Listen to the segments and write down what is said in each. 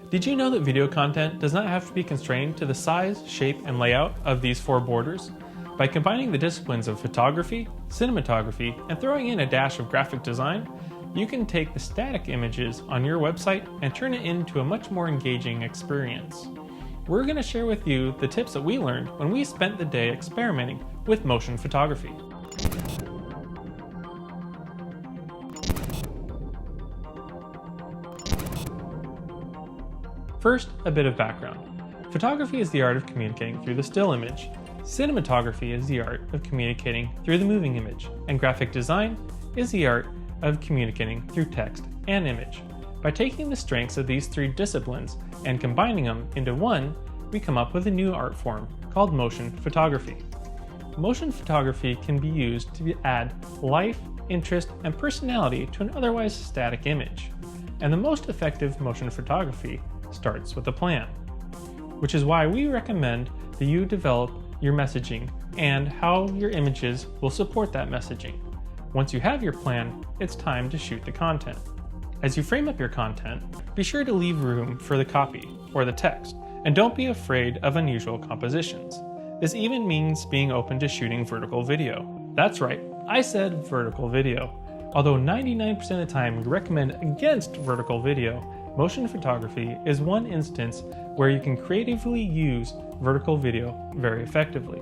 Did you know that video content does not have to be constrained to the size, shape, and layout of these four borders? By combining the disciplines of photography, cinematography, and throwing in a dash of graphic design, you can take the static images on your website and turn it into a much more engaging experience. We're going to share with you the tips that we learned when we spent the day experimenting with motion photography. First, a bit of background. Photography is the art of communicating through the still image. Cinematography is the art of communicating through the moving image. And graphic design is the art of communicating through text and image. By taking the strengths of these three disciplines and combining them into one, we come up with a new art form called motion photography. Motion photography can be used to add life, interest, and personality to an otherwise static image. And the most effective motion photography starts with a plan, which is why we recommend that you develop your messaging and how your images will support that messaging. Once you have your plan, it's time to shoot the content. As you frame up your content, be sure to leave room for the copy or the text, and don't be afraid of unusual compositions. This even means being open to shooting vertical video. That's right, I said vertical video. Although 99% of the time we recommend against vertical video, motion photography is one instance where you can creatively use vertical video very effectively.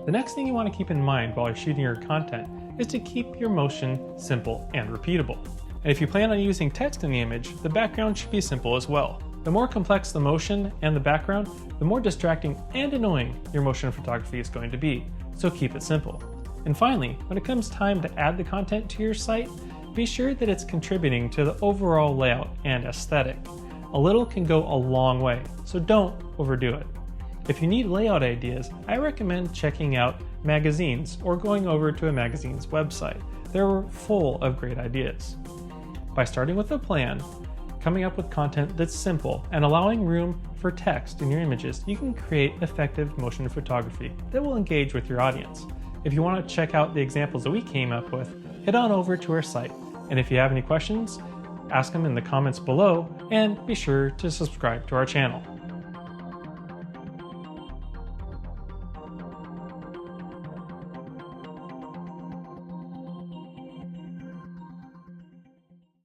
The next thing you want to keep in mind while you're shooting your content is to keep your motion simple and repeatable. And if you plan on using text in the image, the background should be simple as well. The more complex the motion and the background, the more distracting and annoying your motion photography is going to be, so keep it simple. And finally, when it comes time to add the content to your site, be sure that it's contributing to the overall layout and aesthetic. A little can go a long way, so don't overdo it. If you need layout ideas, I recommend checking out magazines or going over to a magazine's website. They're full of great ideas. By starting with a plan, coming up with content that's simple, and allowing room for text in your images, you can create effective motion photography that will engage with your audience. If you want to check out the examples that we came up with, head on over to our site. And if you have any questions, ask them in the comments below, and be sure to subscribe to our channel.